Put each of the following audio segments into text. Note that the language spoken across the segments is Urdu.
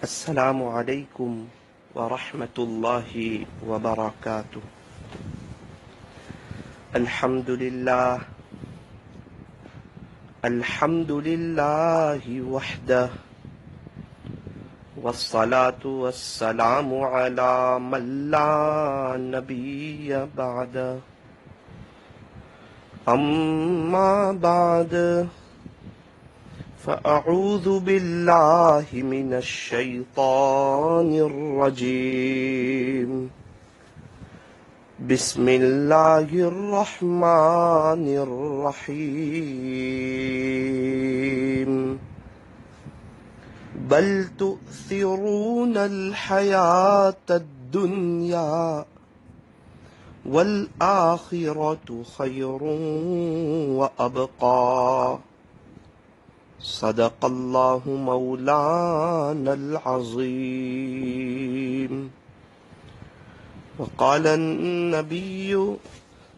السلام عليكم ورحمة الله وبركاته. الحمد لله وحده، والصلاة والسلام على من لا نبي بعده. أما بعد، فأعوذ بالله من الشيطان الرجيم. بسم الله الرحمن الرحيم. بل تؤثرون الحياة الدنيا والآخرة خير وأبقى. صدق الله مولانا العظيم. وقال النبي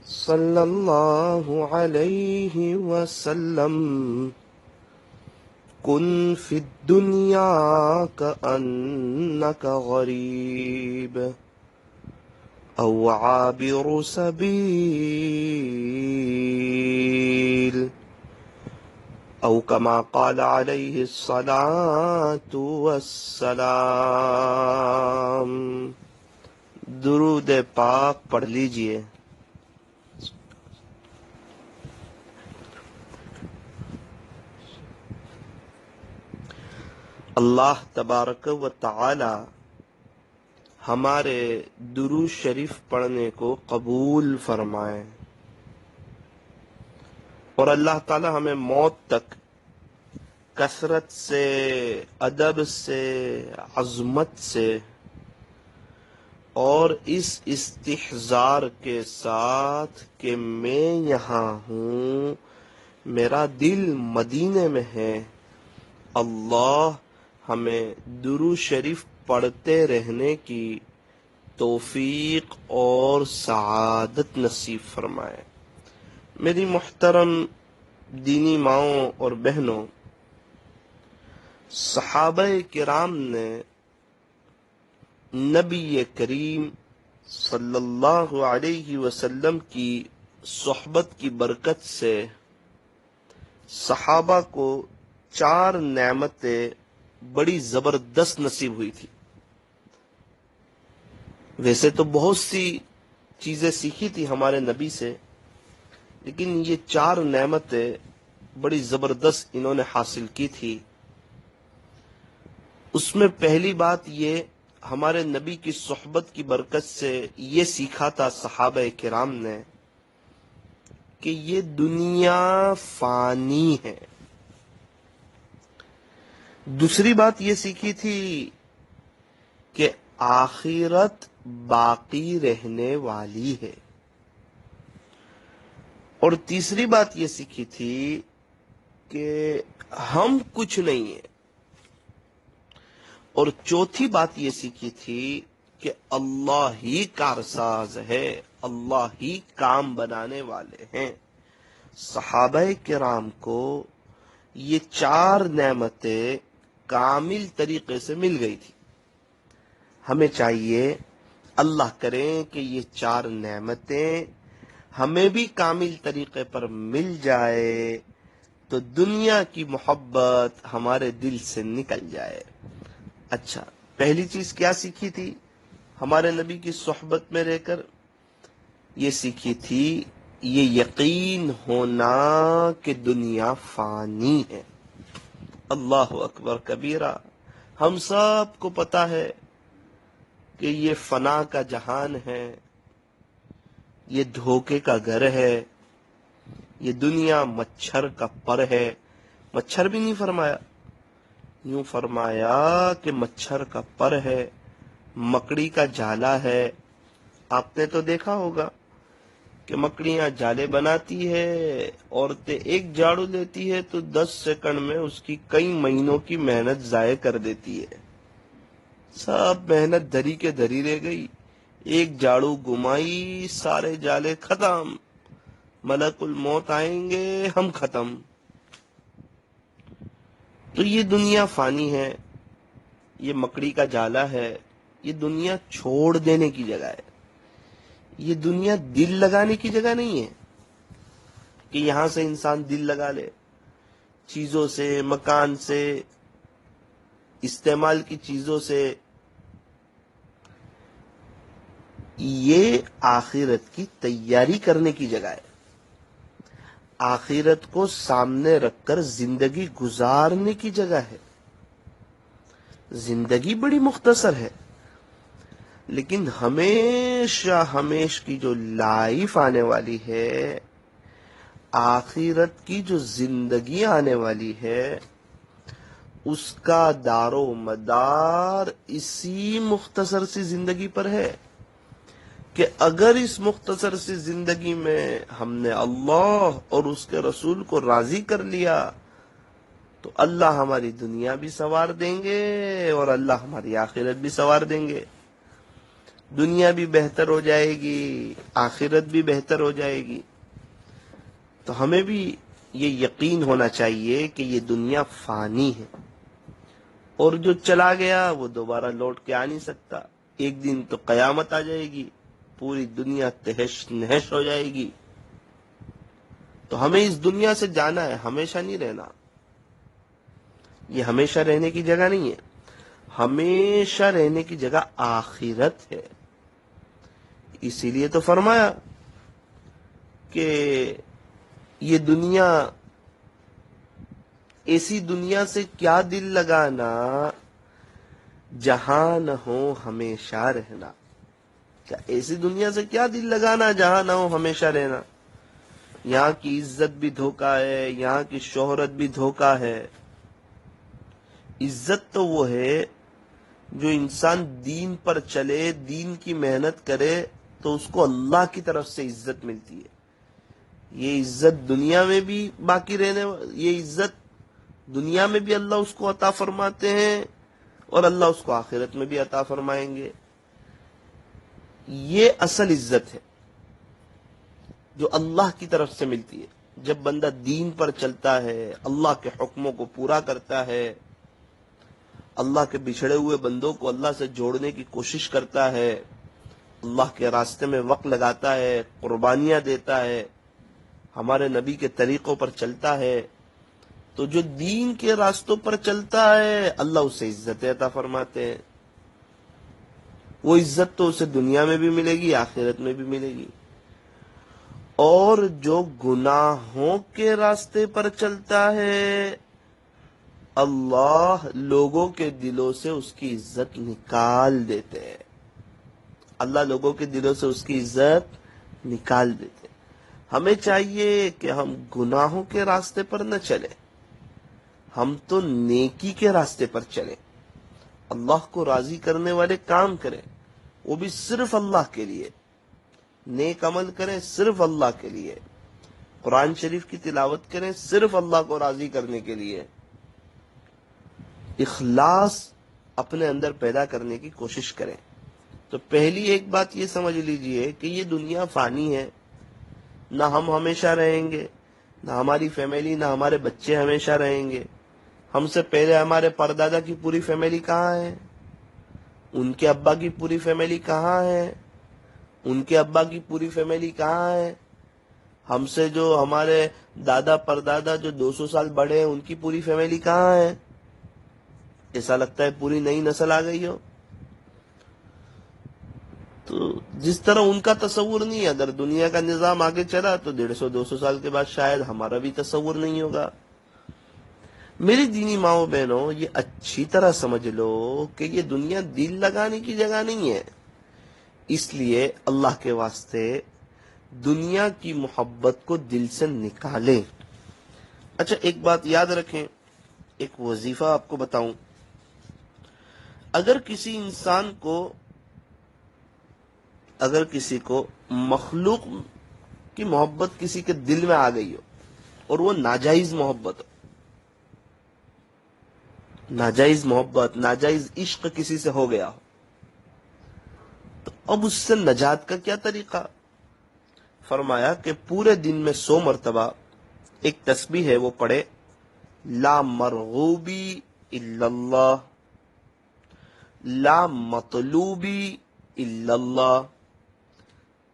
صلى الله عليه وسلم: كن في الدنيا كأنك غريب أو عابر سبيل، او کما قال علیہ الصلاۃ والسلام. درود پاک پڑھ لیجئے. اللہ تبارک و تعالی ہمارے درود شریف پڑھنے کو قبول فرمائے، اور اللہ تعالی ہمیں موت تک کثرت سے، ادب سے، عظمت سے اور اس استحضار کے ساتھ کہ میں یہاں ہوں، میرا دل مدینے میں ہے، اللہ ہمیں درود شریف پڑھتے رہنے کی توفیق اور سعادت نصیب فرمائے. میری محترم دینی ماؤں اور بہنوں، صحابہ کرام نے نبی کریم صلی اللہ علیہ وسلم کی صحبت کی برکت سے صحابہ کو 4 نعمتیں بڑی زبردست نصیب ہوئی تھی. ویسے تو بہت سی چیزیں سیکھی تھی ہمارے نبی سے، لیکن یہ 4 نعمتیں بڑی زبردست انہوں نے حاصل کی تھی. اس میں پہلی بات یہ، ہمارے نبی کی صحبت کی برکت سے یہ سیکھا تھا صحابہ کرام نے کہ یہ دنیا فانی ہے. دوسری بات یہ سیکھی تھی کہ آخرت باقی رہنے والی ہے. اور تیسری بات یہ سیکھی تھی کہ ہم کچھ نہیں ہیں. اور چوتھی بات یہ سیکھی تھی کہ اللہ ہی کارساز ہے، اللہ ہی کام بنانے والے ہیں. صحابہ کرام کو یہ 4 نعمتیں کامل طریقے سے مل گئی تھی. ہمیں چاہیے اللہ کریں کہ یہ 4 نعمتیں ہمیں بھی کامل طریقے پر مل جائے تو دنیا کی محبت ہمارے دل سے نکل جائے. اچھا، پہلی چیز کیا سیکھی تھی ہمارے نبی کی صحبت میں رہ کر؟ یہ سیکھی تھی یہ یقین ہونا کہ دنیا فانی ہے. اللہ اکبر کبیرہ. ہم سب کو پتا ہے کہ یہ فنا کا جہان ہے، یہ دھوکے کا گھر ہے، یہ دنیا مچھر کا پر ہے. مچھر بھی نہیں فرمایا، یوں فرمایا کہ مچھر کا پر ہے، مکڑی کا جالا ہے. آپ نے تو دیکھا ہوگا کہ مکڑیاں جالے بناتی ہے، عورتیں ایک جھاڑو لیتی ہے تو 10 سیکنڈ میں اس کی کئی مہینوں کی محنت ضائع کر دیتی ہے. سب محنت دھری کے دھری رہ گئی، ایک جھاڑو گمائی، سارے جالے ختم. ملک الموت آئیں گے، ہم ختم. تو یہ دنیا فانی ہے. یہ مکڑی کا جالا ہے، یہ دنیا چھوڑ دینے کی جگہ ہے. یہ دنیا دل لگانے کی جگہ نہیں ہے کہ یہاں سے انسان دل لگا لے. چیزوں سے، مکان سے، استعمال کی چیزوں سے. یہ آخرت کی تیاری کرنے کی جگہ ہے. آخرت کو سامنے رکھ کر زندگی گزارنے کی جگہ ہے. زندگی بڑی مختصر ہے، لیکن ہمیشہ کی جو لائف آنے والی ہے، آخرت کی جو زندگی آنے والی ہے، اس کا دار و مدار اسی مختصر سی زندگی پر ہے کہ اگر اس مختصر سی زندگی میں ہم نے اللہ اور اس کے رسول کو راضی کر لیا تو اللہ ہماری دنیا بھی سنوار دیں گے اور اللہ ہماری آخرت بھی سنوار دیں گے. دنیا بھی بہتر ہو جائے گی، آخرت بھی بہتر ہو جائے گی. تو ہمیں بھی یہ یقین ہونا چاہیے کہ یہ دنیا فانی ہے اور جو چلا گیا وہ دوبارہ لوٹ کے آ نہیں سکتا. ایک دن تو قیامت آ جائے گی، پوری دنیا تہش نہش ہو جائے گی. تو ہمیں اس دنیا سے جانا ہے، ہمیشہ نہیں رہنا. یہ ہمیشہ رہنے کی جگہ نہیں ہے، ہمیشہ رہنے کی جگہ آخرت ہے. اسی لیے تو فرمایا کہ یہ دنیا، ایسی دنیا سے کیا دل لگانا جہاں نہ ہو ہمیشہ رہنا. کیا ایسی دنیا سے کیا دل لگانا جہاں نہ ہو ہمیشہ رہنا. یہاں کی عزت بھی دھوکہ ہے، یہاں کی شہرت بھی دھوکہ ہے. عزت تو وہ ہے جو انسان دین پر چلے، دین کی محنت کرے تو اس کو اللہ کی طرف سے عزت ملتی ہے. یہ عزت دنیا میں بھی باقی یہ عزت دنیا میں بھی اللہ اس کو عطا فرماتے ہیں اور اللہ اس کو آخرت میں بھی عطا فرمائیں گے. یہ اصل عزت ہے جو اللہ کی طرف سے ملتی ہے. جب بندہ دین پر چلتا ہے، اللہ کے حکموں کو پورا کرتا ہے، اللہ کے بچھڑے ہوئے بندوں کو اللہ سے جوڑنے کی کوشش کرتا ہے، اللہ کے راستے میں وقت لگاتا ہے، قربانیاں دیتا ہے، ہمارے نبی کے طریقوں پر چلتا ہے، تو جو دین کے راستوں پر چلتا ہے اللہ اسے عزت عطا فرماتے ہیں. وہ عزت تو اسے دنیا میں بھی ملے گی، آخرت میں بھی ملے گی. اور جو گناہوں کے راستے پر چلتا ہے اللہ لوگوں کے دلوں سے اس کی عزت نکال دیتے ہیں. اللہ لوگوں کے دلوں سے اس کی عزت نکال دیتے ہیں. ہمیں چاہیے کہ ہم گناہوں کے راستے پر نہ چلیں، ہم تو نیکی کے راستے پر چلیں، اللہ کو راضی کرنے والے کام کریں، وہ بھی صرف اللہ کے لیے. نیک عمل کریں صرف اللہ کے لیے، قرآن شریف کی تلاوت کریں صرف اللہ کو راضی کرنے کے لیے. اخلاص اپنے اندر پیدا کرنے کی کوشش کریں. تو پہلی ایک بات یہ سمجھ لیجئے کہ یہ دنیا فانی ہے، نہ ہم ہمیشہ رہیں گے، نہ ہماری فیملی، نہ ہمارے بچے ہمیشہ رہیں گے. ہم سے پہلے ہمارے پردادا کی پوری فیملی کہاں ہے، ان کے ابا کی پوری فیملی کہاں ہے، ان کے ابا کی پوری فیملی کہاں ہے. ہم سے جو ہمارے دادا پردادا جو 200 سال بڑے ہیں ان کی پوری فیملی کہاں ہے. ایسا لگتا ہے پوری نئی نسل آ گئی ہو. تو جس طرح ان کا تصور نہیں، اگر دنیا کا نظام آگے چلا تو 150-200 سال کے بعد شاید ہمارا بھی تصور نہیں ہوگا. میری دینی ماؤں بہنوں، یہ اچھی طرح سمجھ لو کہ یہ دنیا دل لگانے کی جگہ نہیں ہے. اس لیے اللہ کے واسطے دنیا کی محبت کو دل سے نکالیں. اچھا ایک بات یاد رکھیں، ایک وظیفہ آپ کو بتاؤں. اگر کسی کو مخلوق کی محبت کسی کے دل میں آ گئی ہو اور وہ ناجائز محبت ہو، ناجائز محبت، ناجائز عشق کسی سے ہو گیا ہو، تو اب اس سے نجات کا کیا طریقہ؟ فرمایا کہ پورے دن میں 100 مرتبہ ایک تسبیح ہے وہ پڑھے، لا مرغوبی الا اللہ، لا مطلوبی الا اللہ،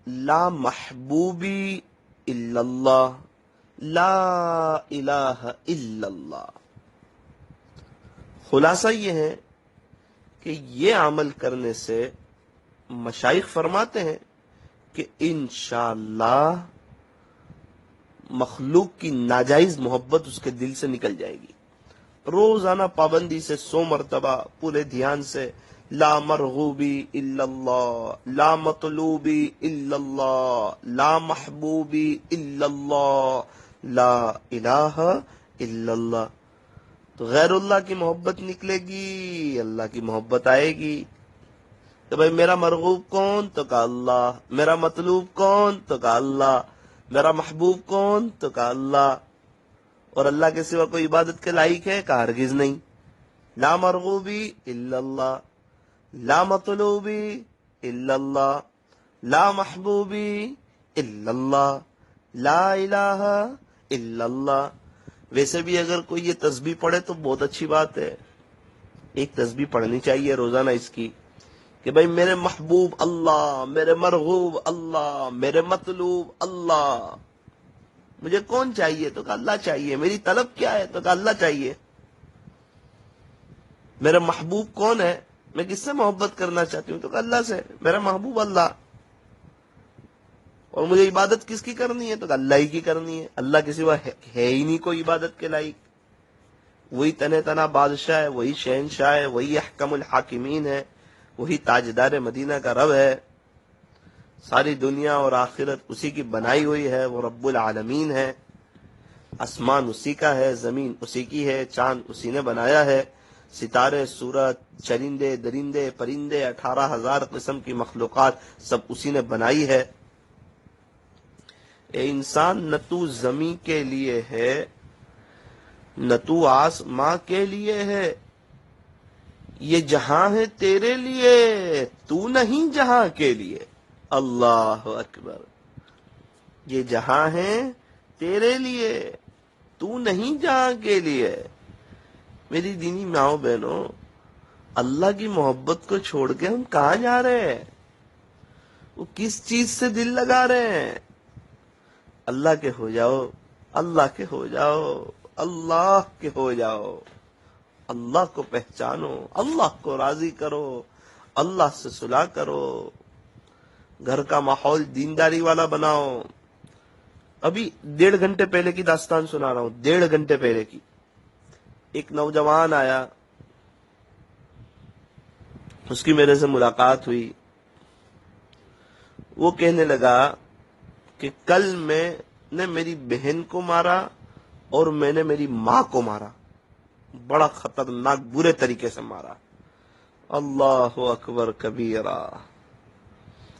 لا محبوبی الا اللہ، لا الہ الا اللہ۔ خلاصہ یہ ہے کہ یہ عمل کرنے سے مشائخ فرماتے ہیں کہ انشاءاللہ مخلوق کی ناجائز محبت اس کے دل سے نکل جائے گی۔ روزانہ پابندی سے 100 مرتبہ پورے دھیان سے لا مرغوبی الا اللہ، لا مطلوبی الا اللہ، لا محبوبی الا اللہ، لا الہ الا اللہ، تو غیر اللہ کی محبت نکلے گی، اللہ کی محبت آئے گی۔ تو بھائی میرا مرغوب کون؟ تو کہا اللہ۔ میرا مطلوب کون؟ تو کہا اللہ۔ میرا محبوب کون؟ تو کہا اللہ۔ اور اللہ کے سوا کوئی عبادت کے لائق ہے؟ کہا ہرگز نہیں۔ لا مرغوبی الا اللہ، لا مطلوبی الا اللہ، لا محبوبی الا اللہ، لا الہ الا اللہ۔ ویسے بھی اگر کوئی یہ تسبیح پڑھے تو بہت اچھی بات ہے، ایک تسبیح پڑھنی چاہیے روزانہ اس کی کہ بھائی میرے محبوب اللہ، میرے مرغوب اللہ، میرے مطلوب اللہ۔ مجھے کون چاہیے؟ تو کہا اللہ چاہیے۔ میری طلب کیا ہے؟ تو کہا اللہ چاہیے۔ میرا محبوب کون ہے؟ میں کس سے محبت کرنا چاہتی ہوں؟ تو کہا اللہ سے۔ میرا محبوب اللہ۔ اور مجھے عبادت کس کی کرنی ہے؟ تو کہا اللہ ہی کی کرنی ہے، اللہ کے سوا ہے ہی نہیں کوئی عبادت کے لائق۔ وہی تنہ تنہ بادشاہ ہے، وہی شہنشاہ ہے، وہی احکم الحاکمین ہے، وہی تاجدار مدینہ کا رب ہے۔ ساری دنیا اور آخرت اسی کی بنائی ہوئی ہے، وہ رب العالمین ہے۔ آسمان اسی کا ہے، زمین اسی کی ہے، چاند اسی نے بنایا ہے، ستارے، سورج، چرندے، درندے، پرندے، 18,000 قسم کی مخلوقات سب اسی نے بنائی ہے۔ اے انسان، نہ تو زمین کے لیے ہے، نہ تو آسماں کے لیے ہے، یہ جہاں ہے تیرے لیے، تو نہیں جہاں کے لیے۔ اللہ اکبر۔ یہ جہاں ہے تیرے لیے، تو نہیں جہاں کے لیے۔ میری دینی ماؤں بہنوں، اللہ کی محبت کو چھوڑ کے ہم کہاں جا رہے ہیں؟ وہ کس چیز سے دل لگا رہے ہیں؟ اللہ کے ہو جاؤ، اللہ کے ہو جاؤ، اللہ کے ہو جاؤ۔ اللہ کو پہچانو، اللہ کو راضی کرو، اللہ سے صلح کرو، گھر کا ماحول دینداری والا بناؤ۔ ابھی 1.5 گھنٹے پہلے کی داستان سنا رہا ہوں، 1.5 گھنٹے پہلے کی۔ ایک نوجوان آیا، اس کی میرے سے ملاقات ہوئی۔ وہ کہنے لگا کہ کل میں نے میری بہن کو مارا اور میں نے میری ماں کو مارا، بڑا خطرناک برے طریقے سے مارا۔ اللہ اکبر کبیرہ۔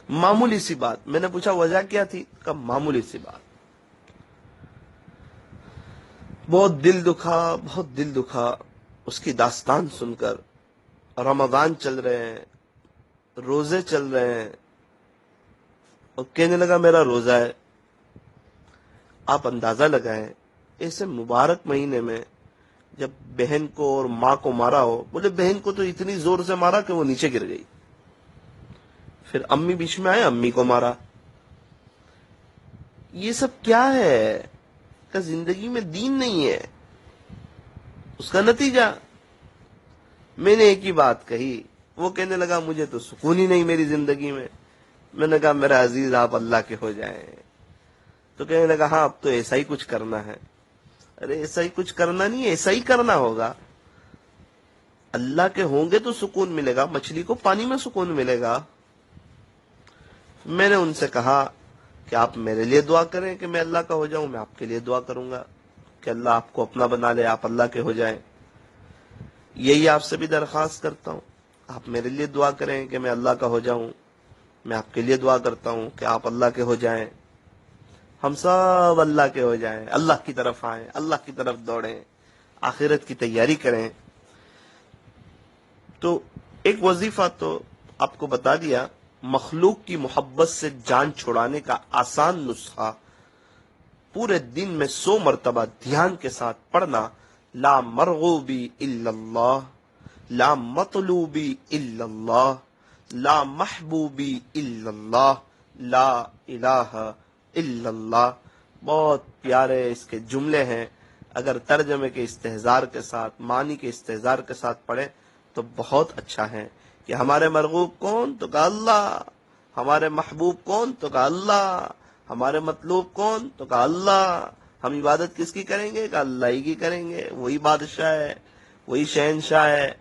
معمولی سی بات۔ میں نے پوچھا وجہ کیا تھی؟ کہا معمولی سی بات۔ بہت دل دکھا، بہت دل دکھا اس کی داستان سن کر۔ رمضان چل رہے ہیں، روزے چل رہے ہیں، اور کہنے لگا میرا روزہ ہے۔ آپ اندازہ لگائیں ایسے مبارک مہینے میں جب بہن کو اور ماں کو مارا ہو، بولے بہن کو تو اتنی زور سے مارا کہ وہ نیچے گر گئی، پھر امی بیچ میں آئے، امی کو مارا۔ یہ سب کیا ہے؟ کہ زندگی میں دین نہیں ہے۔ اس کا نتیجہ میں نے ایک ہی بات کہی، وہ کہنے لگا مجھے تو سکون ہی نہیں میری زندگی میں۔ میں نے کہا میرا عزیز آپ اللہ کے ہو جائیں۔ تو کہنے لگا ہاں اب تو ایسا ہی کچھ کرنا ہے۔ ارے ایسا ہی کچھ کرنا نہیں ہے، ایسا ہی کرنا ہوگا۔ اللہ کے ہوں گے تو سکون ملے گا، مچھلی کو پانی میں سکون ملے گا۔ میں نے ان سے کہا کہ آپ میرے لیے دعا کریں کہ میں اللہ کا ہو جاؤں، میں آپ کے لیے دعا کروں گا کہ اللہ آپ کو اپنا بنا لے، آپ اللہ کے ہو جائیں۔ یہی آپ سے بھی درخواست کرتا ہوں، آپ میرے لیے دعا کریں کہ میں اللہ کا ہو جاؤں، میں آپ کے لیے دعا کرتا ہوں کہ آپ اللہ کے ہو جائیں۔ ہم سب اللہ کے ہو جائیں، اللہ کی طرف آئیں، اللہ کی طرف دوڑیں، آخرت کی تیاری کریں۔ تو ایک وظیفہ تو آپ کو بتا دیا، مخلوق کی محبت سے جان چھڑانے کا آسان نسخہ پورے دن میں 100 مرتبہ دھیان کے ساتھ پڑھنا، لا مرغوبی الا اللہ، لا مطلوبی الا اللہ، لا محبوبی الا اللہ، لا الہ الا اللہ۔ بہت پیارے اس کے جملے ہیں، اگر ترجمے کے استحضار کے ساتھ، معنی کے استحضار کے ساتھ پڑھیں تو بہت اچھا ہے کہ ہمارے مرغوب کون؟ تو کہا اللہ۔ ہمارے محبوب کون؟ تو کہا اللہ۔ ہمارے مطلوب کون؟ تو کہا اللہ۔ ہم عبادت کس کی کریں گے؟ کہ اللہ ہی کی کریں گے۔ وہی بادشاہ ہے، وہی شہنشاہ ہے،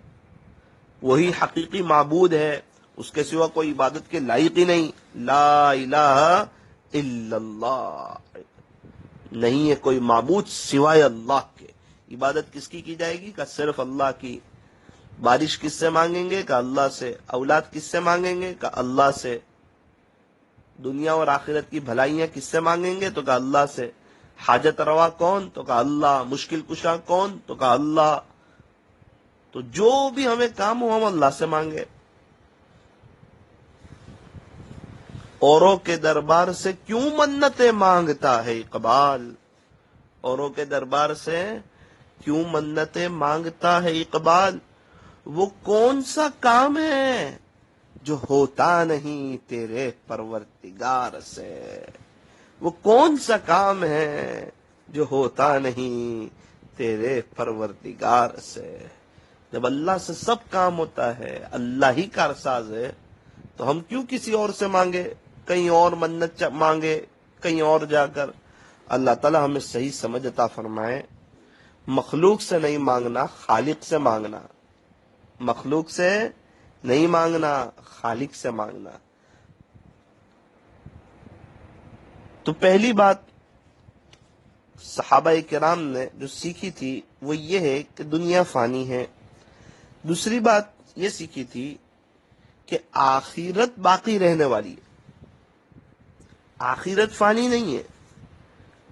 وہی حقیقی معبود ہے، اس کے سوا کوئی عبادت کے لائق ہی نہیں۔ لا الہ الا اللہ، نہیں ہے کوئی معبود سوائے اللہ کے۔ عبادت کس کی جائے گی؟ کہ صرف اللہ کی۔ بارش کس سے مانگیں گے؟ کہ اللہ سے۔ اولاد کس سے مانگیں گے؟ کہ اللہ سے۔ دنیا اور آخرت کی بھلائیاں کس سے مانگیں گے؟ تو کہ اللہ سے۔ حاجت روا کون؟ تو کہ اللہ۔ مشکل کشا کون؟ تو کہ اللہ۔ تو جو بھی ہمیں کام ہو ہم اللہ سے مانگے۔ اوروں کے دربار سے کیوں منتیں مانگتا ہے اقبال؟ اوروں کے دربار سے کیوں منتیں مانگتا ہے اقبال؟ وہ کون سا کام ہے جو ہوتا نہیں تیرے پروردگار سے؟ وہ کون سا کام ہے جو ہوتا نہیں تیرے پروردگار سے؟ جب اللہ سے سب کام ہوتا ہے، اللہ ہی کارساز ہے، تو ہم کیوں کسی اور سے مانگے، کہیں اور منت مانگے، کہیں اور جا کر؟ اللہ تعالی ہمیں صحیح سمجھ عطا فرمائے۔ مخلوق سے نہیں مانگنا، خالق سے مانگنا۔ مخلوق سے نہیں مانگنا، خالق سے مانگنا۔ تو پہلی بات صحابہ کرام نے جو سیکھی تھی وہ یہ ہے کہ دنیا فانی ہے۔ دوسری بات یہ سیکھی تھی کہ آخرت باقی رہنے والی ہے۔ آخرت فانی نہیں ہے،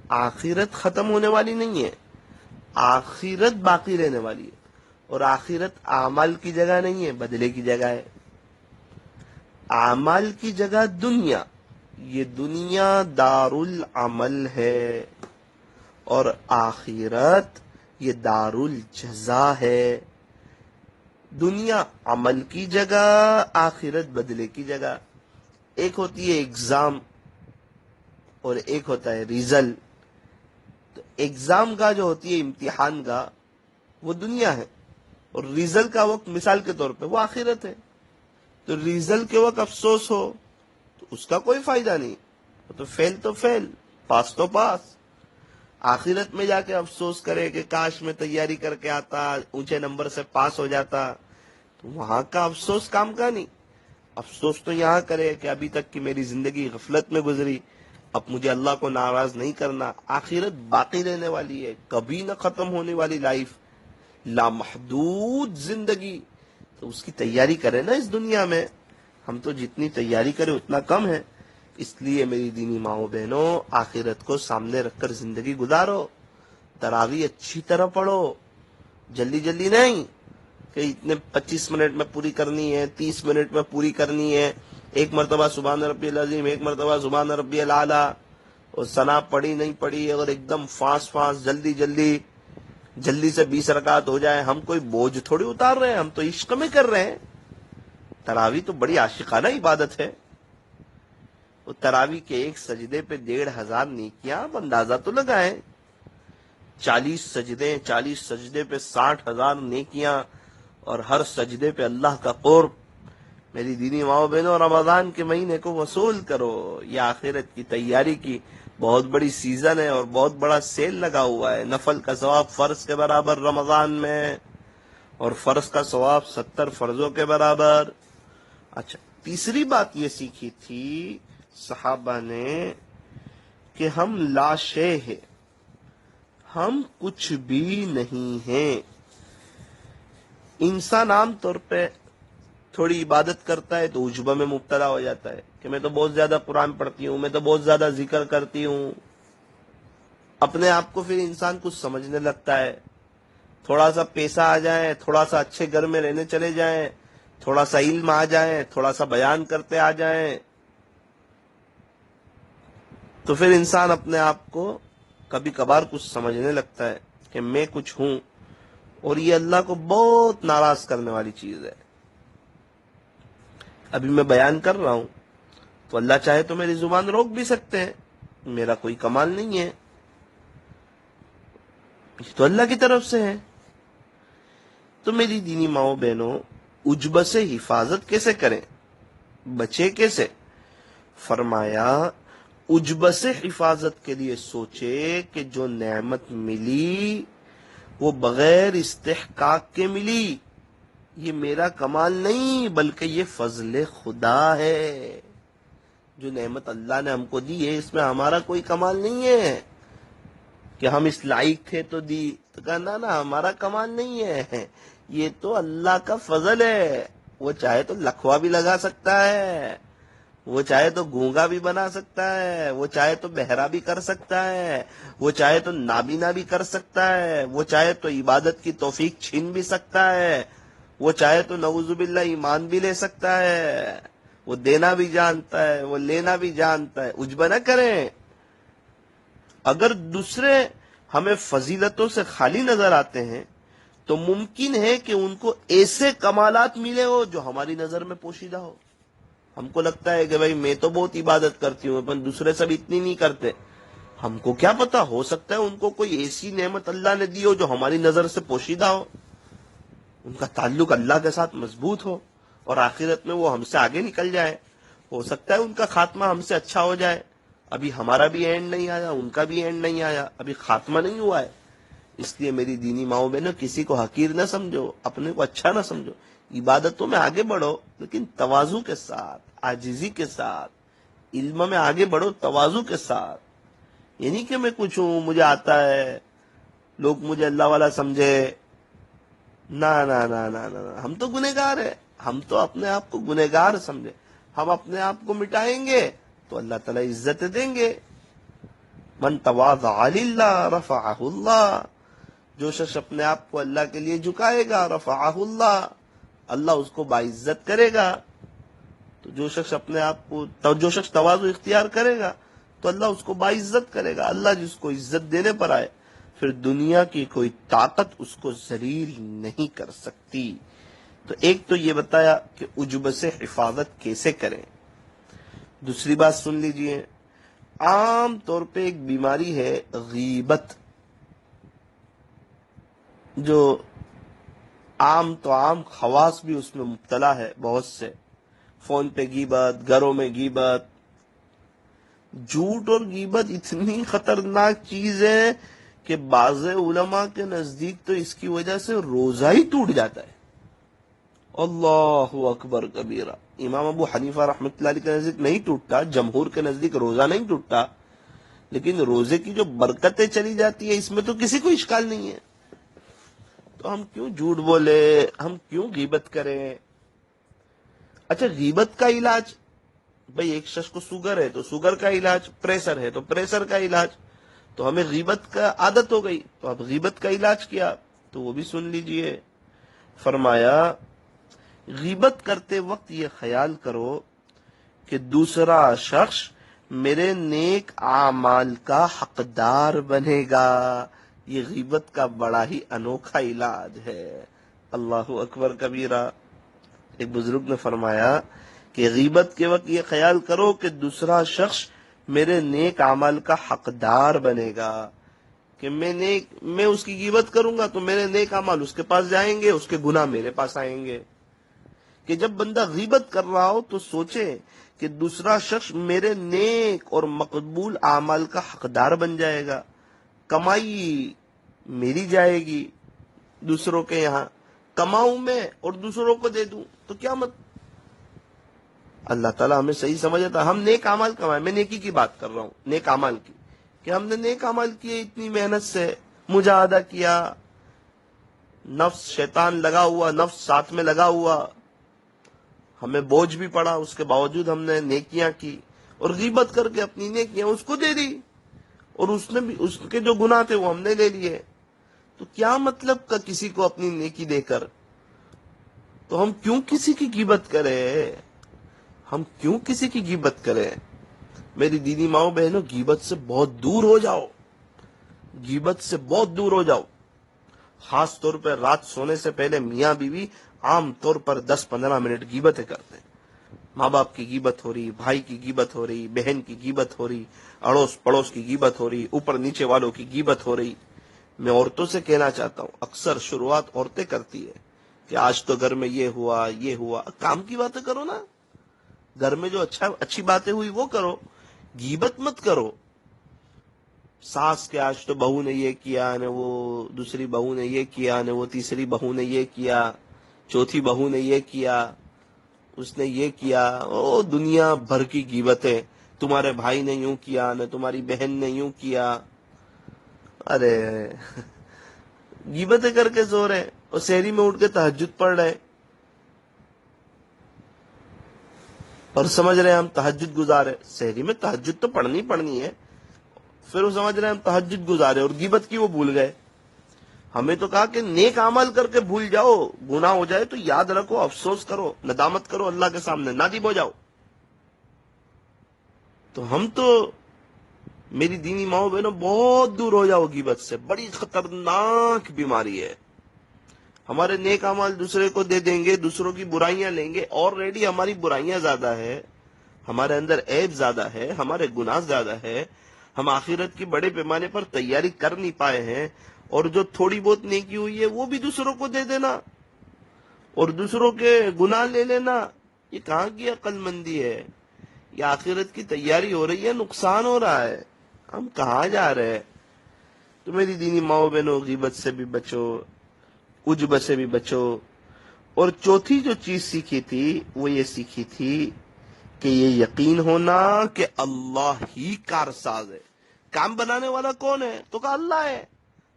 آخرت ختم ہونے والی نہیں ہے، آخرت باقی رہنے والی ہے۔ اور آخرت اعمال کی جگہ نہیں ہے، بدلے کی جگہ ہے۔ اعمال کی جگہ دنیا، یہ دنیا دار العمل ہے، اور آخرت یہ دار الجزا ہے۔ دنیا عمل کی جگہ، آخرت بدلے کی جگہ۔ ایک ہوتی ہے ایگزام اور ایک ہوتا ہے ریزلٹ۔ تو ایگزام کا جو ہوتی ہے امتحان کا وہ دنیا ہے، اور ریزلٹ کا وقت مثال کے طور پہ وہ آخرت ہے۔ تو ریزلٹ کے وقت افسوس ہو تو اس کا کوئی فائدہ نہیں، تو فیل تو فیل، پاس تو پاس۔ آخرت میں جا کے افسوس کرے کہ کاش میں تیاری کر کے آتا، اونچے نمبر سے پاس ہو جاتا، تو وہاں کا افسوس کام کا نہیں۔ افسوس تو یہاں کرے کہ ابھی تک کی میری زندگی غفلت میں گزری، اب مجھے اللہ کو ناراض نہیں کرنا۔ آخرت باقی رہنے والی ہے، کبھی نہ ختم ہونے والی لائف، لامحدود زندگی۔ تو اس کی تیاری کرے نا اس دنیا میں۔ ہم تو جتنی تیاری کرے اتنا کم ہے۔ اس لیے میری دینی ماؤں بہنوں، آخرت کو سامنے رکھ کر زندگی گزارو۔ تراویح اچھی طرح پڑھو، جلدی جلدی نہیں کہ اتنے 25 منٹ میں پوری کرنی ہے، 30 منٹ میں پوری کرنی ہے۔ ایک مرتبہ سبحان ربی العظیم، ایک مرتبہ سبحان ربی الاعلیٰ، اور ثنا پڑھی نہیں پڑھی، اور ایک دم فاسٹ جلدی سے 20 رکعت ہو جائے۔ ہم کوئی بوجھ تھوڑی اتار رہے ہیں، ہم تو عشق میں کر رہے ہیں۔ تراویح تو بڑی عاشقانہ عبادت ہے۔ وہ تراویح کے ایک سجدے پہ 1500 نیکیاں، آپ اندازہ تو لگائیں۔ 40 سجدے پہ 60,000 نیکیاں، اور ہر سجدے پہ اللہ کا قرب۔ میری دینی ماؤں بہنوں، رمضان کے مہینے کو وصول کرو۔ یہ آخرت کی تیاری کی بہت بڑی سیزن ہے، اور بہت بڑا سیل لگا ہوا ہے۔ نفل کا ثواب فرض کے برابر رمضان میں، اور فرض کا ثواب 70 فرضوں کے برابر۔ اچھا، تیسری بات یہ سیکھی تھی صحابہ نے کہ ہم لا شے ہے، ہم کچھ بھی نہیں ہیں۔ انسان عام طور پہ تھوڑی عبادت کرتا ہے تو عجبہ میں مبتلا ہو جاتا ہے کہ میں تو بہت زیادہ قرآن پڑھتی ہوں، میں تو بہت زیادہ ذکر کرتی ہوں۔ اپنے آپ کو پھر انسان کچھ سمجھنے لگتا ہے۔ تھوڑا سا پیسہ آ جائے، تھوڑا سا اچھے گھر میں رہنے چلے جائیں، تھوڑا سا علم آ جائے، تھوڑا سا بیان کرتے آ جائیں، تو پھر انسان اپنے آپ کو کبھی کبھار کچھ سمجھنے لگتا ہے کہ میں کچھ ہوں۔ اور یہ اللہ کو بہت ناراض کرنے والی چیز ہے. ابھی میں بیان کر رہا ہوں تو اللہ چاہے تو میری زبان روک بھی سکتے ہیں، میرا کوئی کمال نہیں ہے، یہ تو اللہ کی طرف سے ہے. تو میری دینی ماؤں بہنوں، عجب سے حفاظت کیسے کریں، بچے کیسے؟ فرمایا عجب سے حفاظت کے لیے سوچے کہ جو نعمت ملی وہ بغیر استحقاق کے ملی، یہ میرا کمال نہیں بلکہ یہ فضل خدا ہے. جو نعمت اللہ نے ہم کو دی ہے اس میں ہمارا کوئی کمال نہیں ہے کہ ہم اس لائق تھے تو دی. تو کہنا نا ہمارا کمال نہیں ہے، یہ تو اللہ کا فضل ہے. وہ چاہے تو لکھوا بھی لگا سکتا ہے، وہ چاہے تو گونگا بھی بنا سکتا ہے، وہ چاہے تو بہرا بھی کر سکتا ہے، وہ چاہے تو نابینا بھی کر سکتا ہے، وہ چاہے تو عبادت کی توفیق چھین بھی سکتا ہے، وہ چاہے تو نعوذ باللہ ایمان بھی لے سکتا ہے. وہ دینا بھی جانتا ہے، وہ لینا بھی جانتا ہے. عجب نہ کریں. اگر دوسرے ہمیں فضیلتوں سے خالی نظر آتے ہیں تو ممکن ہے کہ ان کو ایسے کمالات ملے ہو جو ہماری نظر میں پوشیدہ ہو. ہم کو لگتا ہے کہ بھائی میں تو بہت عبادت کرتی ہوں پر دوسرے سب اتنی نہیں کرتے. ہم کو کیا پتا، ہو سکتا ہے ان کو کوئی ایسی نعمت اللہ نے دی ہو جو ہماری نظر سے پوشیدہ ہو، ان کا تعلق اللہ کے ساتھ مضبوط ہو اور آخرت میں وہ ہم سے آگے نکل جائے. ہو سکتا ہے ان کا خاتمہ ہم سے اچھا ہو جائے. ابھی ہمارا بھی اینڈ نہیں آیا، ان کا بھی اینڈ نہیں آیا، ابھی خاتمہ نہیں ہوا ہے. اس لیے میری دینی ماؤں بہنوں، کسی کو حقیر نہ سمجھو، اپنے کو اچھا نہ سمجھو. عبادتوں میں آگے بڑھو لیکن تواضع کے ساتھ، عاجزی کے ساتھ. علم میں آگے بڑھو تواضع کے ساتھ. یہ نہیں کہ میں کچھ ہوں، مجھے آتا ہے، لوگ مجھے اللہ والا سمجھے. نہ نہ نہ نہ نہ، ہم تو گنہگار ہیں. ہم تو اپنے آپ کو گنہگار سمجھے. ہم اپنے آپ کو مٹائیں گے تو اللہ تعالیٰ عزت دیں گے. من تواضع للہ رفعہ اللہ. جو شخص اپنے آپ کو اللہ کے لیے جھکائے گا رفعہ اللہ، اللہ اس کو باعزت کرے گا. تو جو شخص اپنے آپ کو، جو شخص تواضع اختیار کرے گا تو اللہ اس کو باعزت کرے گا. اللہ جس کو عزت دینے پر آئے پھر دنیا کی کوئی طاقت اس کو ذلیل نہیں کر سکتی. تو ایک تو یہ بتایا کہ عجب سے حفاظت کیسے کریں. دوسری بات سن لیجئے. عام طور پہ ایک بیماری ہے غیبت، جو عام تو عام خواص بھی اس میں مبتلا ہے بہت سے. فون پہ غیبت، گھروں میں غیبت. جھوٹ اور غیبت اتنی خطرناک چیز ہے کہ بعض علماء کے نزدیک تو اس کی وجہ سے روزہ ہی ٹوٹ جاتا ہے. اللہ اکبر کبیرہ. امام ابو حنیفہ رحمۃ اللہ علیہ کے نزدیک نہیں ٹوٹتا، جمہور کے نزدیک روزہ نہیں ٹوٹتا، لیکن روزے کی جو برکتیں چلی جاتی ہے اس میں تو کسی کو اشکال نہیں ہے. تو ہم کیوں جھوٹ بولے، ہم کیوں غیبت کریں؟ اچھا، غیبت کا علاج، بھئی ایک شخص کو شوگر ہے تو شوگر کا علاج، پریشر ہے تو پریشر کا علاج. تو ہمیں غیبت کا عادت ہو گئی تو اب غیبت کا علاج کیا، تو وہ بھی سن لیجئے. فرمایا غیبت کرتے وقت یہ خیال کرو کہ دوسرا شخص میرے نیک اعمال کا حقدار بنے گا. یہ غیبت کا بڑا ہی انوکھا علاج ہے. اللہ اکبر کبیرہ. ایک بزرگ نے فرمایا کہ غیبت کے وقت یہ خیال کرو کہ دوسرا شخص میرے نیک اعمال کا حقدار بنے گا، کہ میں اس کی غیبت کروں گا تو میرے نیک اعمال اس کے پاس جائیں گے، اس کے گناہ میرے پاس آئیں گے. کہ جب بندہ غیبت کر رہا ہو تو سوچے کہ دوسرا شخص میرے نیک اور مقبول اعمال کا حقدار بن جائے گا، کمائی میری جائے گی دوسروں کے یہاں، کماؤں میں اور دوسروں کو دے دوں تو کیا مت. اللہ تعالیٰ ہمیں صحیح سمجھتا. ہم نیک اعمال کمائیں، میں نیکی کی بات کر رہا ہوں، نیک اعمال کی، کہ ہم نے نیک اعمال کیے، اتنی محنت سے مجاہدہ کیا، نفس شیطان لگا ہوا، نفس ساتھ میں لگا ہوا، ہمیں بوجھ بھی پڑا، اس کے باوجود ہم نے نیکیاں کی، اور غیبت کر کے اپنی نیکیاں اس کو دے دی، اور اس نے بھی اس کے جو گناہ تھے وہ ہم نے لے لیے. تو کیا مطلب کا کسی کو اپنی نیکی دے کر؟ تو ہم کیوں کسی کی غیبت کریں؟ ہم کیوں کسی کی غیبت کریں؟ میری دینی ماؤں بہنوں، غیبت سے بہت دور ہو جاؤ، غیبت سے بہت دور ہو جاؤ. خاص طور پر رات سونے سے پہلے میاں بیوی عام طور پر 10-15 منٹ غیبتیں کرتے ہیں. ماں باپ کی غیبت ہو رہی، بھائی کی غیبت ہو رہی، بہن کی غیبت ہو رہی، اڑوس پڑوس کی غیبت ہو رہی، اوپر نیچے والوں کی غیبت ہو رہی. میں عورتوں سے کہنا چاہتا ہوں، اکثر شروعات عورتیں کرتی ہے کہ آج تو گھر میں یہ ہوا یہ ہوا. کام کی باتیں کرو نا، گھر میں جو اچھی باتیں ہوئی وہ کرو، غیبت مت کرو. ساس کے آج تو بہو نے یہ کیا نہ، وہ دوسری بہو نے یہ کیا نہ، وہ تیسری بہو نے یہ کیا، چوتھی بہو نے یہ کیا، اس نے یہ کیا. او دنیا بھر کی غیبتیں. تمہارے بھائی نے یوں کیا نہ، تمہاری بہن نے یوں کیا. ارے غیبتیں کر کے سو رہے اور سحری میں اٹھ کے تہجد پڑھ رہے اور سمجھ رہے ہیں ہم تہجد گزارے. سحری میں تہجد تو پڑھنی ہے، پھر وہ سمجھ رہے ہیں ہم تہجد گزارے اور غیبت کی وہ بھول گئے. ہمیں تو کہا کہ نیک عمل کر کے بھول جاؤ، گناہ ہو جائے تو یاد رکھو، افسوس کرو، ندامت کرو، اللہ کے سامنے نادم ہو جاؤ. تو ہم تو میری دینی ماؤں بہنوں بہت دور ہو جاؤ غیبت سے. بڑی خطرناک بیماری ہے. ہمارے نیک اعمال دوسرے کو دے دیں گے، دوسروں کی برائیاں لیں گے. آلریڈی ہماری برائیاں زیادہ ہے، ہمارے اندر عیب زیادہ ہے، ہمارے گناہ زیادہ ہے. ہم آخرت کی بڑے پیمانے پر تیاری کر نہیں پائے ہیں، اور جو تھوڑی بہت نیکی ہوئی ہے وہ بھی دوسروں کو دے دینا اور دوسروں کے گناہ لے لینا. یہ کہاں کی عقل مندی ہے؟ یہ آخرت کی تیاری ہو رہی ہے، نقصان ہو رہا ہے. ہم کہاں جا رہے ہیں؟ تو میری دینی ماؤں بہنوں، غیبت سے بھی بچو، عجب سے بھی بچو. اور چوتھی جو چیز سیکھی تھی وہ یہ سیکھی تھی کہ یہ یقین ہونا کہ اللہ ہی کارساز ہے. کام بنانے والا کون ہے؟ تو کہا اللہ ہے.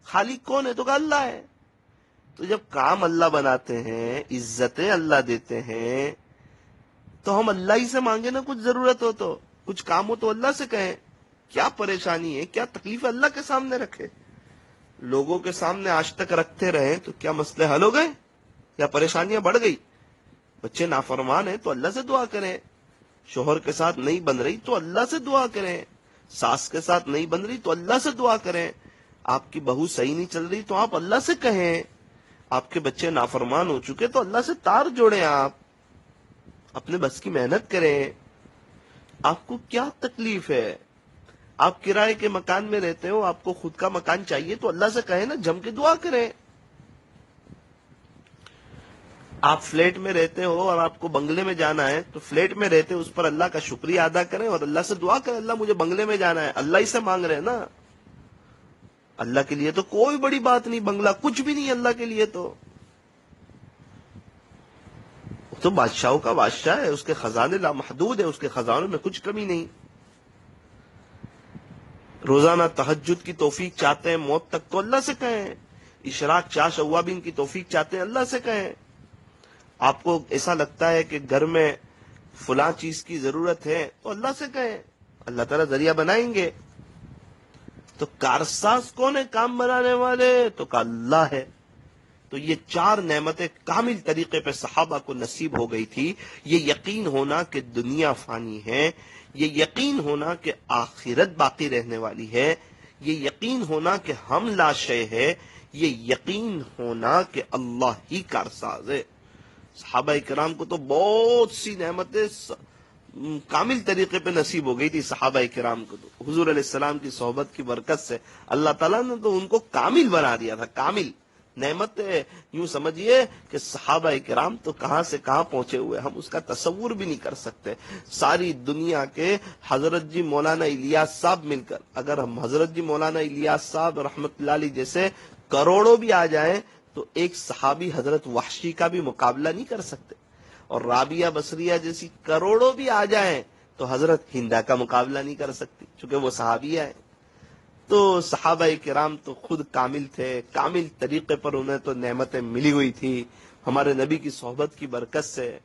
خالق کون ہے؟ تو کہا اللہ ہے. تو جب کام اللہ بناتے ہیں، عزتیں اللہ دیتے ہیں، تو ہم اللہ ہی سے مانگے نا. کچھ ضرورت ہو تو، کچھ کام ہو تو اللہ سے کہیں. کیا پریشانی ہے، کیا تکلیف ہے، اللہ کے سامنے رکھے. لوگوں کے سامنے آج تک رکھتے رہے تو کیا مسئلے حل ہو گئے یا پریشانیاں بڑھ گئی؟ بچے نافرمان ہیں تو اللہ سے دعا کریں. شوہر کے ساتھ نہیں بن رہی تو اللہ سے دعا کریں. ساس کے ساتھ نہیں بن رہی تو اللہ سے دعا کریں. آپ کی بہو صحیح نہیں چل رہی تو آپ اللہ سے کہیں. آپ کے بچے نافرمان ہو چکے تو اللہ سے تار جوڑیں. آپ اپنے بس کی محنت کریں. آپ کو کیا تکلیف ہے؟ آپ کرائے کے مکان میں رہتے ہو، آپ کو خود کا مکان چاہیے تو اللہ سے کہیں نا، جم کے دعا کریں. آپ فلیٹ میں رہتے ہو اور آپ کو بنگلے میں جانا ہے تو فلیٹ میں رہتے اس پر اللہ کا شکریہ ادا کریں اور اللہ سے دعا کریں، اللہ مجھے بنگلے میں جانا ہے. اللہ ہی سے مانگ رہے ہیں نا. اللہ کے لیے تو کوئی بڑی بات نہیں، بنگلہ کچھ بھی نہیں اللہ کے لیے. تو بادشاہوں کا بادشاہ ہے، اس کے خزانے لامحدود ہے، اس کے خزانوں میں کچھ کمی نہیں. روزانہ تہجد کی توفیق چاہتے ہیں موت تک تو اللہ سے کہیں. اشراق چاش اوابین کی توفیق چاہتے ہیں اللہ سے کہیں. آپ کو ایسا لگتا ہے کہ گھر میں فلاں چیز کی ضرورت ہے تو اللہ سے کہیں، اللہ تعالیٰ ذریعہ بنائیں گے. تو کارساز کون ہے کام بنانے والے؟ تو کہ اللہ ہے. تو یہ 4 نعمتیں کامل طریقے پہ صحابہ کو نصیب ہو گئی تھی. یہ یقین ہونا کہ دنیا فانی ہے، یہ یقین ہونا کہ آخرت باقی رہنے والی ہے، یہ یقین ہونا کہ ہم لا شے ہے، یہ یقین ہونا کہ اللہ ہی کارساز ہے. صحابہ کرام کو تو بہت سی نعمتیں کامل طریقے پہ نصیب ہو گئی تھی. صحابہ کرام کو تو حضور علیہ السلام کی صحبت کی برکت سے اللہ تعالیٰ نے تو ان کو کامل بنا دیا تھا. کامل نعمت یوں سمجھیے کہ صحابہ کرام تو کہاں سے کہاں پہنچے ہوئے، ہم اس کا تصور بھی نہیں کر سکتے. ساری دنیا کے حضرت جی مولانا الیاس صاحب مل کر، اگر ہم حضرت جی مولانا الیاس صاحب رحمت اللہ علیہ جیسے کروڑوں بھی آ جائیں تو ایک صحابی حضرت وحشی کا بھی مقابلہ نہیں کر سکتے. اور رابعہ بصریہ جیسی کروڑوں بھی آ جائیں تو حضرت ہندا کا مقابلہ نہیں کر سکتی، چونکہ وہ صحابیہ ہیں. تو صحابہ کرام تو خود کامل تھے، کامل طریقے پر انہیں تو نعمتیں ملی ہوئی تھی ہمارے نبی کی صحبت کی برکت سے.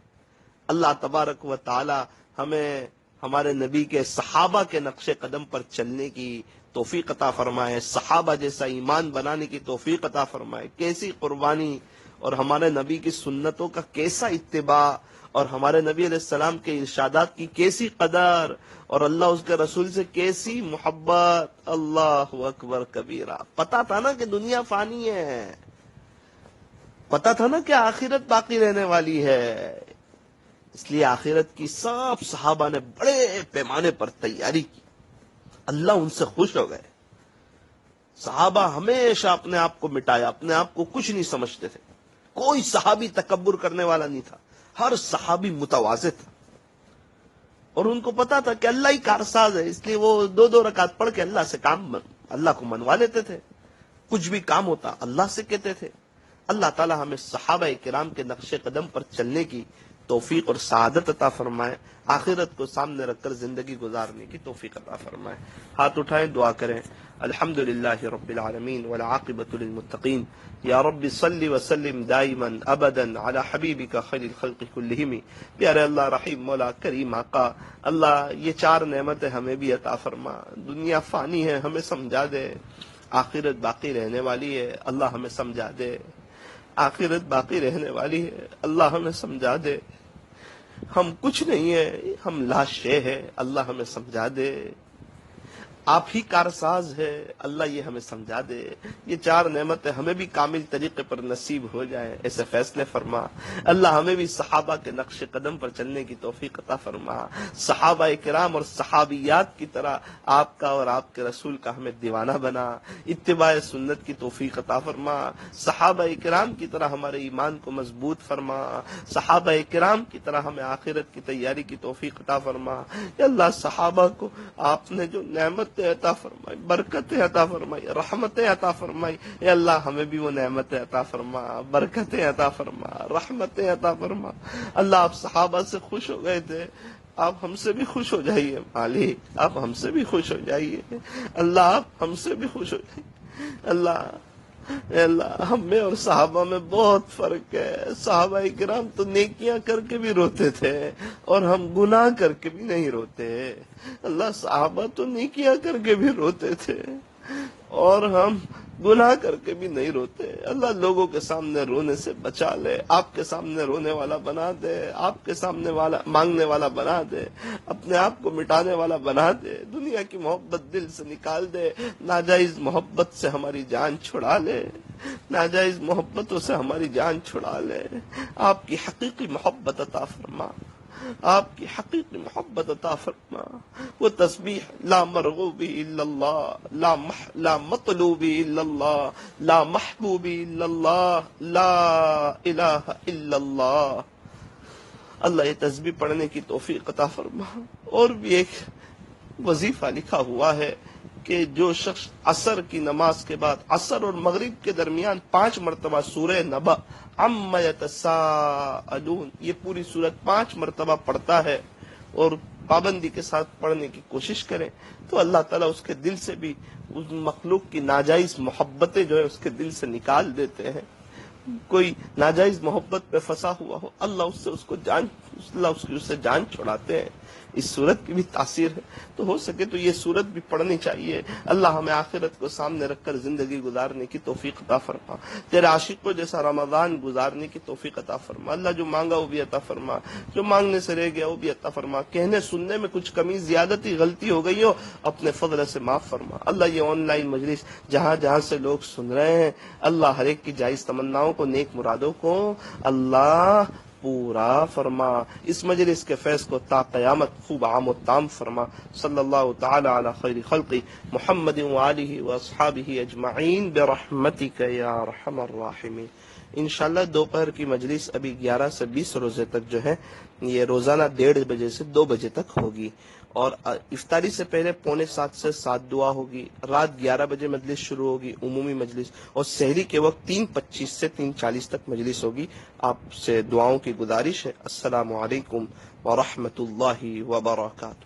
اللہ تبارک و تعالی ہمیں ہمارے نبی کے صحابہ کے نقش قدم پر چلنے کی توفیق عطا فرمائے، صحابہ جیسا ایمان بنانے کی توفیق عطا فرمائے. کیسی قربانی اور ہمارے نبی کی سنتوں کا کیسا اتباع اور ہمارے نبی علیہ السلام کے ارشادات کی کیسی قدر اور اللہ اس کے رسول سے کیسی محبت. اللہ اکبر کبیرہ. پتا تھا نا کہ دنیا فانی ہے، پتا تھا نا کہ آخرت باقی رہنے والی ہے، اس لیے آخرت کی سب صحابہ نے بڑے پیمانے پر تیاری کی، اللہ ان سے خوش ہو گئے۔ صحابہ ہمیشہ اپنے آپ کو مٹایا، اپنے آپ کو کچھ نہیں سمجھتے تھے، کوئی صحابی تکبر کرنے والا نہیں تھا، ہر صحابی متواضع تھا، اور ان کو پتا تھا کہ اللہ ہی کارساز ہے، اس لیے وہ 2 رکعت پڑھ کے اللہ کو منوا لیتے تھے، کچھ بھی کام ہوتا اللہ سے کہتے تھے۔ اللہ تعالی ہمیں صحابہ کرام کے نقش قدم پر چلنے کی توفیق اور سعادت عطا فرمائے، آخرت کو سامنے رکھ کر زندگی گزارنے کی توفیق عطا فرمائے۔ ہاتھ اٹھائیں، دعا کریں۔ الحمدللہ رب العالمین والعاقبۃ للمتقین، یا رب صلی وسلم دائما ابدا علی حبیبک خیر الخلق کلہم۔ پیارے اللہ، رحیم مولا، کریم آقا، اللہ یہ 4 نعمتیں ہمیں بھی عطا فرما۔ دنیا فانی ہے، ہمیں سمجھا دے، آخرت باقی رہنے والی ہے، اللہ ہمیں سمجھا دے۔ آخرت باقی رہنے والی ہے، اللہ ہمیں سمجھا دے۔ ہم کچھ نہیں ہے، ہم لا شے ہے، اللہ ہمیں سمجھا دے۔ آپ ہی کارساز ہے، اللہ یہ ہمیں سمجھا دے۔ یہ 4 نعمتیں ہمیں بھی کامل طریقے پر نصیب ہو جائیں، ایسے فیصلے فرما۔ اللہ ہمیں بھی صحابہ کے نقش قدم پر چلنے کی توفیق عطا فرما، صحابہ کرام اور صحابیات کی طرح آپ کا اور آپ کے رسول کا ہمیں دیوانہ بنا، اتباع سنت کی توفیق عطا فرما، صحابہ کرام کی طرح ہمارے ایمان کو مضبوط فرما، صحابہ کرام کی طرح ہمیں آخرت کی تیاری کی توفیق عطا فرما۔ یا اللہ، صحابہ کو آپ نے جو نعمت عطا فرمائی، برکتیں عطا فرمائی، رحمتیں عطا فرمائی، اے اللہ ہمیں بھی وہ نعمتیں عطا فرما، برکتیں عطا فرما، رحمتیں عطا فرما۔ اللہ، آپ صحابہ سے خوش ہو گئے تھے، آپ ہم سے بھی خوش ہو جائیے مالک، آپ ہم سے بھی خوش ہو جائیے اللہ، آپ ہم سے بھی خوش ہو جائیے اللہ۔ اے اللہ، ہم میں اور صحابہ میں بہت فرق ہے۔ صحابہ کرام تو نیکیاں کر کے بھی روتے تھے اور ہم گناہ کر کے بھی نہیں روتے۔ اللہ، صحابہ تو نیکیاں کر کے بھی روتے تھے اور ہم گناہ کر کے بھی نہیں روتے۔ اللہ، لوگوں کے سامنے رونے سے بچا لے، آپ کے سامنے رونے والا بنا دے، آپ کے سامنے مانگنے والا بنا دے، اپنے آپ کو مٹانے والا بنا دے، دنیا کی محبت دل سے نکال دے، ناجائز محبت سے ہماری جان چھڑا لے، ناجائز محبتوں سے ہماری جان چھڑا لے۔ آپ کی حقیقی محبت عطا فرما، آپ کی حقیقی محبت عطا فرما۔ وہ تسبیح لا مرغوبی الا اللہ، لا مطلوبی الا اللہ، لا محبوبی الا اللہ، لا الہ الا اللہ۔ اللہ، یہ تسبیح پڑھنے کی توفیق عطا فرما۔ اور بھی ایک وظیفہ لکھا ہوا ہے کہ جو شخص عصر کی نماز کے بعد، عصر اور مغرب کے درمیان 5 مرتبہ سورہ نبأ عما یتساءلون، یہ پوری سورت 5 مرتبہ پڑھتا ہے اور پابندی کے ساتھ پڑھنے کی کوشش کریں تو اللہ تعالیٰ اس کے دل سے بھی اس مخلوق کی ناجائز محبتیں جو ہے اس کے دل سے نکال دیتے ہیں۔ کوئی ناجائز محبت پہ پھنسا ہوا ہو، اللہ اس سے جان چھڑاتے ہیں۔ اس صورت کی بھی تاثیر ہے، تو ہو سکے تو یہ صورت بھی پڑھنی چاہیے۔ اللہ ہمیں آخرت کو سامنے رکھ کر زندگی گزارنے کی توفیق عطا فرما، تیرے عاشق کو جیسا رمضان گزارنے کی توفیق عطا فرما۔ اللہ، جو مانگا وہ بھی عطا فرما، جو مانگنے سے رہ گیا وہ بھی عطا فرما، کہنے سننے میں کچھ کمی زیادتی غلطی ہو گئی ہو اپنے فضل سے معاف فرما۔ اللہ، یہ آن لائن مجلس جہاں جہاں سے لوگ سن رہے ہیں، اللہ ہر ایک کی جائز تمناؤں کو، نیک مرادوں کو اللہ پورا فرما، اس مجلس کے فیض کو تا قیامت خوب عام و تام فرما۔ صلی اللہ تعالی علی خیر خلقی محمد وآلہ واصحابہ اجمعین برحمتک یا ارحم الراحمین۔ انشاءاللہ دوپہر کی مجلس ابھی 11 سے 20 روزے تک جو ہے یہ روزانہ 1:30 بجے سے 2 بجے تک ہوگی، اور افطاری سے پہلے 6:45 سے 7 دعا ہوگی، رات 11 بجے مجلس شروع ہوگی عمومی مجلس، اور سحری کے وقت 3:25 سے 3:40 تک مجلس ہوگی۔ آپ سے دعاؤں کی گزارش ہے۔ السلام علیکم ورحمۃ اللہ وبرکاتہ۔